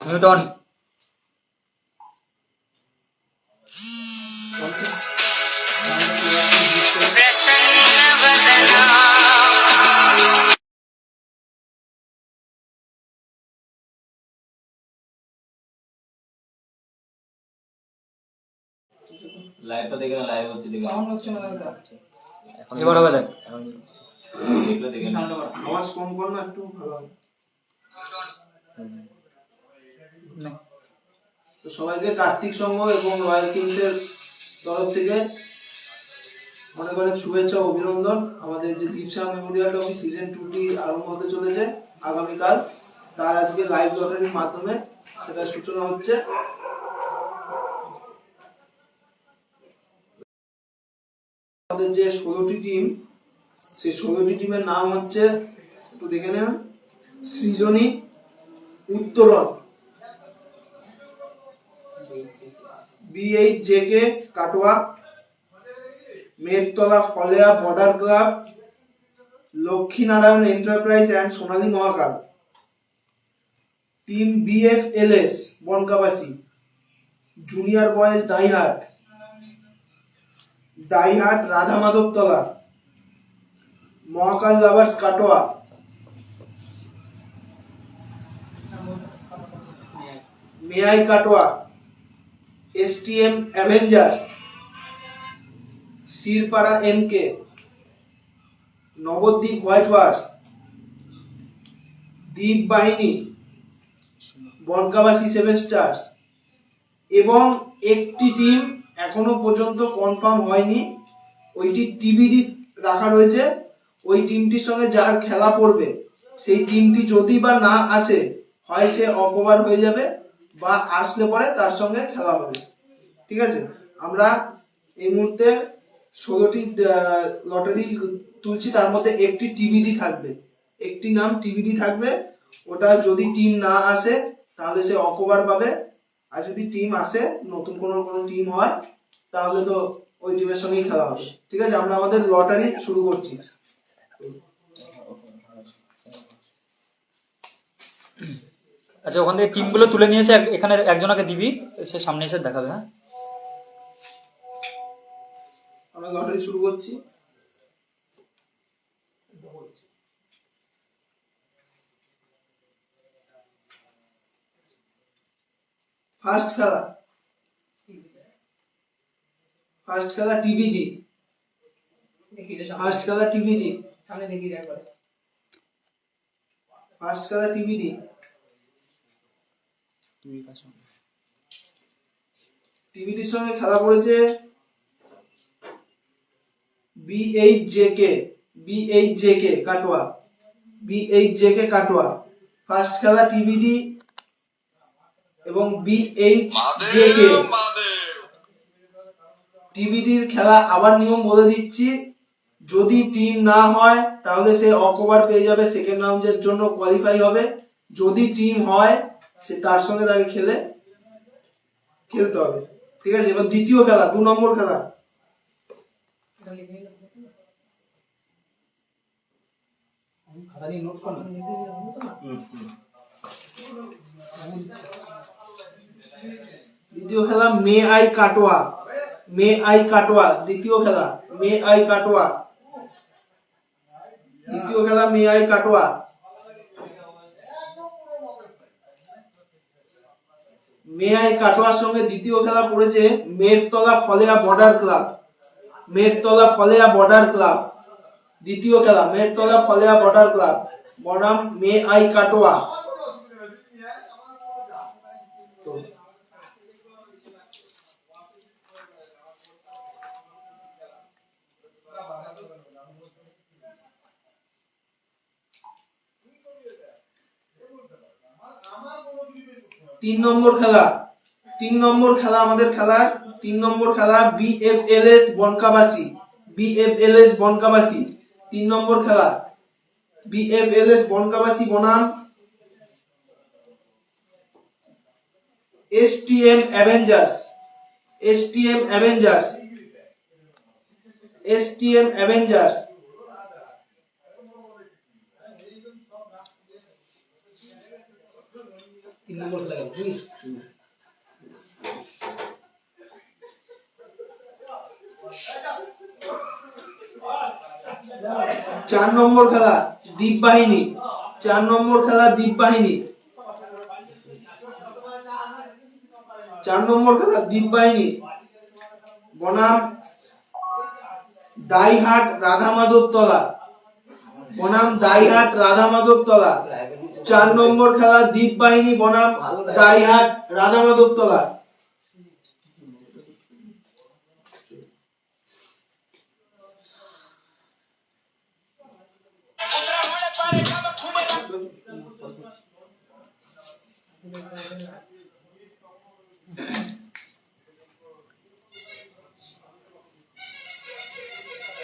Newton লাইভটা দেখে না, লাইভ হচ্ছে দেখে সাউন্ড হচ্ছে না দাদা। এবার হবে দেখ দেখলে দেখে না। আওয়াজ কম কর না, একটু ভালো হবে। তো সবাইকে কার্তিক সংঘ এবং রয়্যাল কিংসের তরফ থেকে অনেক অনেক শুভেচ্ছা ও অভিনন্দন। আমাদের যে দীপশা মেমোরিয়াল ট্রফি সিজন 2টি আরম্ভ হতে চলেছে আগামীকাল, তার আজকে লাইভ লটারির মাধ্যমে সেটা সূচনা হচ্ছে। আমাদের যে 16টি টিম, সেই 16টি টিমের নাম হচ্ছে, একটু দেখে নেন, Srijani, Uttaran, BHJK Katwa, Meghtala Phaleya border club, Lakshminarayan enterprise and Sonali Mahakal, team BFLS Bonkabasi, junior boys ডাইহাট রাধা মাধবতলা, মহাকাল লাভার্স কাটোয়া, মেয়াই Katwa, STM avengers, Shirpara MK, Nabadwip white horse, দ্বীপ বাহিনী, বনকাবাসী 7 স্টার্স এবং একটি টিম এখনো পর্যন্ত কনফার্ম হয়নি, ওইটি TBD রাখা রয়েছে। ওই টিমটির সঙ্গে যার খেলা পড়বে, সেই টিমটি যদি বা না আসে, হয় সে অকভার হয়ে যাবে, বা আসলে পরে তার সঙ্গে খেলা হবে। ঠিক আছে, আমরা এই মুহূর্তে 16টি লটারি তুলছি, তার মধ্যে একটি TBD থাকবে, একটি নাম TBD থাকবে। ওটা যদি টিম না আসে তাহলে সে অকভার পাবে, আর যদি টিম আসে, নতুন কোনো টিম হয়, তাহলে তো ওই টিমের সঙ্গেই খেলা হবে। ঠিক আছে, আমরা আমাদের লটারি শুরু করছি। আচ্ছা, ওখান থেকে টিমগুলো তুলে নিয়েছে, এখানে একজনকে দিবি, সে সামনে এসে দেখাবে। হ্যাঁ, আমরা লটারি শুরু করছি। ফার্স্ট খেলা TBD, ফার্স্ট খেলা TBD, সামনে দেখি একবার, ফার্স্ট খেলা TBD, TBDর সঙ্গে খেলা পড়েছে BHJK Katwa, BHJK Katwa. First খেলা TBD এবং BHJK। TBDর খেলা আবার নিয়ম বলে দিচ্ছি, যদি টিম না হয় তাহলে সে অকভার পেয়ে যাবে, সেকেন্ড রাউন্ডের জন্য কোয়ালিফাই হবে। যদি টিম হয়, সে তার সঙ্গে তাকে খেলতে হবে। ঠিক আছে, এবার দ্বিতীয় খেলা, 2 নম্বর খেলা। দ্বিতীয় খেলা মেআই কাটোয়া, মে আই কাটোয়া দ্বিতীয় খেলা, মে আই কাটোয়া দ্বিতীয় খেলা, মে আই কাটোয়া। মে আই কাটোয়ার সঙ্গে দ্বিতীয় খেলা পড়েছে Mertala Phaleya border club, Mertala Phaleya border club দ্বিতীয় খেলা, মেরতলা ফলেয়া বর্ডার ক্লাব বনাম মে আই কাটোয়া। 3 নম্বর খেলা, 3 নম্বর খেলা আমাদের খেলার 3 নম্বর খেলা বিএফএলএস বনকাবাসী, বিএফএলএস বনকাবাসী 3 নম্বর খেলা, বিএফএলএস বনকাবাসী বনাম STM Avengers, STM Avengers, STM Avengers. চার নম্বর খেলা দ্বীপ বাহিনী, 4 নম্বর খেলা দ্বীপ বাহিনী, 4 নম্বর খেলা দ্বীপ বাহিনী বনাম দাইহাট রাধা মাধবতলা, বনাম দাইহাট রাধা মাধবতলা। 4 নম্বর খেলা দ্বীপ বাহিনী বনাম দাইহাট রাধা মাধবতলা।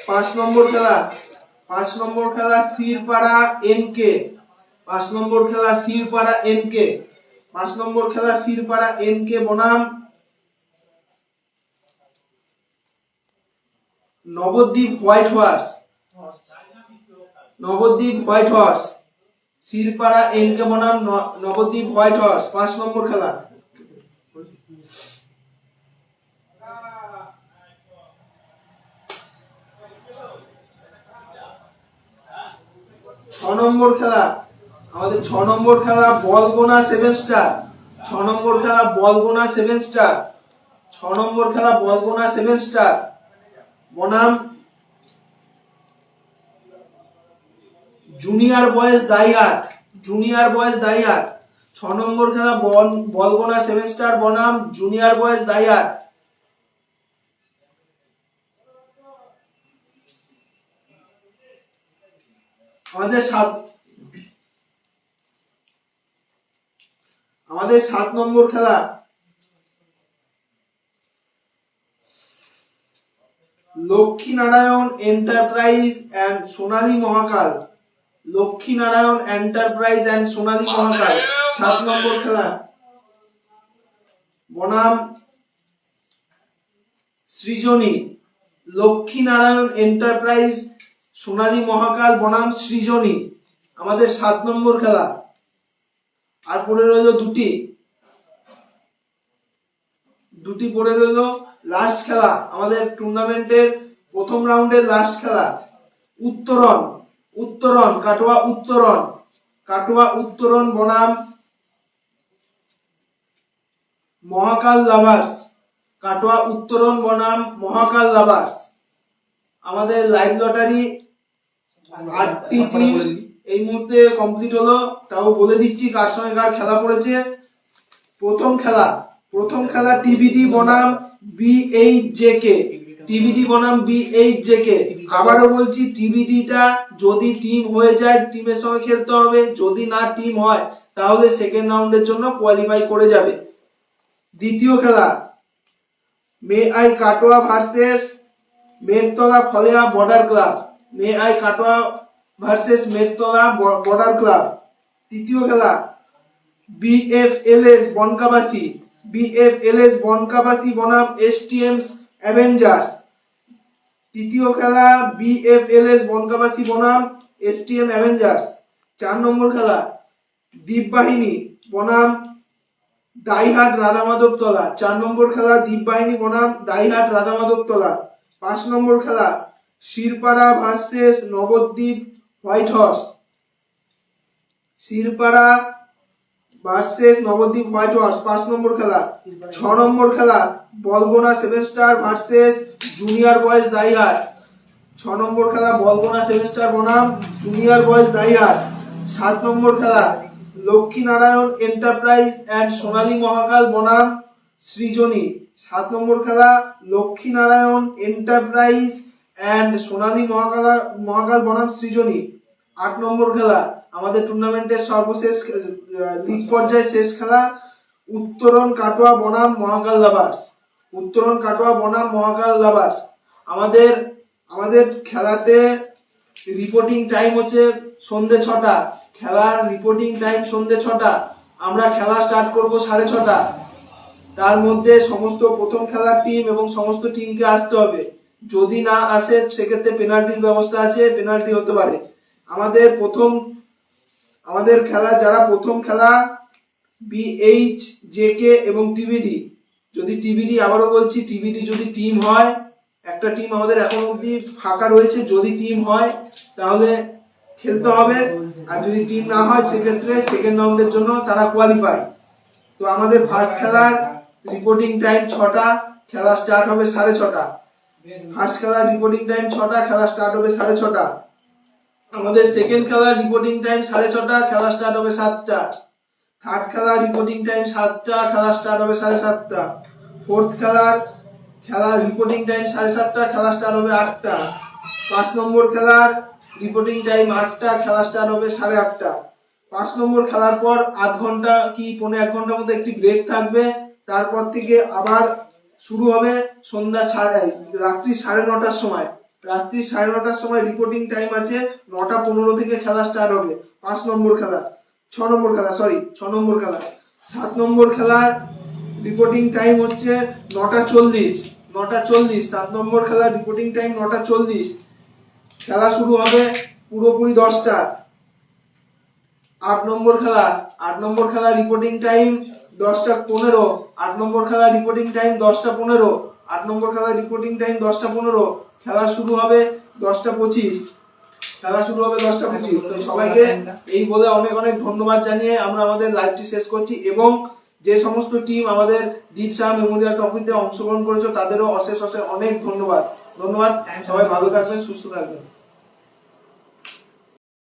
পাঁচ নম্বর খেলা, 5 নম্বর খেলা শিরপাড়া এনকে, 5 নম্বর খেলা শিরপাড়া এনকে, 5 নম্বর খেলা শিরপাড়া এনকে বনাম Nabadwip white horse, Nabadwip white horse, Shirpara NK বনাম নবদ্বীপ হোয়াইট হর্স 5 নম্বর খেলা। 6 নম্বর খেলা আমাদের 6 নম্বর খেলা বলগোনা 7 স্টার, 6 নম্বর খেলা বলগোনা 7 স্টার, 6 নম্বর খেলা বলগোনা 7 স্টার বনাম জুনিয়র বয়েজ দাইহাট, জুনিয়র বয়েজ দাইহাট। 6 নম্বর খেলা বলগোনা 7 স্টার বনাম জুনিয়র বয়েজ দাইহাট। আমাদের 7 নম্বর খেলা Lakshminarayan enterprise and Sonali Mahakal, Lakshminarayan enterprise and Sonali Mahakal 7 number খেলা বনাম সৃজনী, লক্ষ্মীনারায়ণ এন্টারপ্রাইজ সোনালী মহাকাল বনাম সৃজনী আমাদের 7 নম্বর খেলা। আর পড়ে রইল দুটি পড়ে রইল লাস্ট খেলা আমাদের টুর্নামেন্টের প্রথম রাউন্ডের লাস্ট খেলা উত্তরণ, উত্তরণ কাটোয়া উত্তরণ, কাটোয়া উত্তরণ বনাম মহাকাল লাভার্স, কাটোয়া উত্তরণ বনাম মহাকাল লাভার্স। আমাদের লাইভ লটারি 8টি টিম এই মুহূর্তে কমপ্লিট হলো। তাও বলে দিচ্ছি কার সঙ্গে কার খেলা পড়েছে। প্রথম খেলা টিবিডি বনাম বিএইচজেকে, টিবিডি বনাম বিএইচজেকে। আবারও বলছি টিবিডিটা যদি টিম হয়ে যায় টিমের সঙ্গে খেলতে হবে, যদি না টিম হয় তাহলে সেকেন্ড রাউন্ডের জন্য কোয়ালিফাই করে যাবে। দ্বিতীয় খেলা মে আই Katwa versus Mertala Phaleya border club, মে আই Katwa versus Mertala border club. তৃতীয় খেলা বিএফএলএস বনকাবাসী, বিএফএলএস বনকাবাসী বনাম এসটিএম অ্যাভেঞ্জার্স। তৃতীয় খেলা বিএফএলএস বনকাবাসী বনাম এসটিএম অ্যাভেঞ্জার্স। 4 নম্বর খেলা দ্বীপ বাহিনী বনাম দাইহাট রাধামাধবতলা। 4 নম্বর খেলা দ্বীপবাহিনী বনাম দাইহাট রাধামাধবতলা। 5 নম্বর খেলা Shirpara versus Nabadwip white horse. Shirpara versus Nabadwip white horse 5 number খেলা। 6 নম্বর খেলা Balgona 7 star versus junior boys দাইহাট। 6 নম্বর খেলা বলগোনা 7 স্টার বনাম জুনিয়র বয়েজ দাইহাট। 7 নম্বর খেলা লক্ষ্মীনারায়ণ এন্টারপ্রাইজ এন্ড সোনালী মহাকাল বনাম সৃজনী। 7 নম্বর খেলা লক্ষ্মীনারায়ণ এন্টারপ্রাইজ এন্ড সোনালী মহাকাল বনাম সৃজনী। 8 নম্বর খেলা আমাদের টুর্নামেন্টের সর্বশেষ লিগ পর্যায়ে শেষ খেলা উত্তরণ কাটোয়া বনাম মহাকাল লাভার্স। উত্তরণ কাটোয়া বনাম মহাকাল লাভার্স। আমাদের খেলাতে রিপোর্টিং টাইম হচ্ছে সন্ধ্যে 6টা। খেলার রিপোর্টিং টাইম সন্ধ্যে 6টা। আমরা খেলা স্টার্ট করব 6:30। তার মধ্যে সমস্ত প্রথম খেলার টিম এবং সমস্ত টিমকে আসতে হবে। যদি না আসে সেক্ষেত্রে পেনাল্টির ব্যবস্থা আছে, পেনাল্টি হতে পারে। আমাদের খেলা যারা প্রথম খেলা বিএইচ জেকে এবং টিবিডি। যদি টিবিডি, আবারও বলছি, টিবিডি যদি টিম হয়, একটা টিম আমাদের এখন অবধি ফাঁকা রয়েছে, যদি টিম হয় তাহলে খেলতে হবে, আর যদি টিম না হয় সেক্ষেত্রে সেকেন্ড রাউন্ডের জন্য তারা কোয়ালিফাই। তো আমাদের ফার্স্ট খেলার রিপোর্টিং টাইম 6টা, খেলা স্টার্ট হবে 6:30। ফার্স্ট খেলার রিপোর্টিং টাইম 6টা, খেলা স্টার্ট হবে 6:30। আমাদের সেকেন্ড খেলার রিপোর্টিং টাইম 6:30, খেলা স্টার্ট হবে 7টা। থার্ড খেলার রিপোর্টিং টাইম 7টা, খেলা স্টার্ট হবে 7:30। ফোর্থ খেলার রিপোর্টিং টাইম 7:30, খেলা স্টার্ট হবে 8টা। 5 নম্বর খেলার রিপোর্টিং টাইম 8টা, খেলা স্টার্ট হবে 8:30। 5 নম্বর খেলার পর আধ ঘন্টা কি 1.5 ঘন্টার মতো একটি ব্রেক থাকবে। তারপর থেকে আবার শুরু হবে রাত্রি 9:30টার সময়। রাত্রি 9:30টার সময় রিপোর্টিং টাইম আছে। 9:15 থেকে খেলা স্টার্ট হবে। 6 নম্বর খেলা। 7 নম্বর খেলার রিপোর্টিং টাইম হচ্ছে 9:40। 7 নম্বর খেলার রিপোর্টিং টাইম 9:40। খেলা শুরু হবে পুরোপুরি 10টা। 8 নম্বর খেলা রিপোর্টিং টাইম 10:15। 8 নম্বর খেলা রিপোর্টিং টাইম 10:15। 8 নম্বর খেলা রিপোর্টিং টাইম 10:15। খেলা শুরু হবে 10:25। তো সবাইকে এই বলে অনেক অনেক ধন্যবাদ জানিয়ে আমরা আমাদের লাইভটি শেষ করছি, এবং যে সমস্ত টিম আমাদের দীপ শাহ মেমোরিয়াল ট্রফিতে অংশগ্রহণ করেছে তাদেরও অশেষ অনেক ধন্যবাদ। সবাই ভালো থাকবেন, সুস্থ থাকবেন।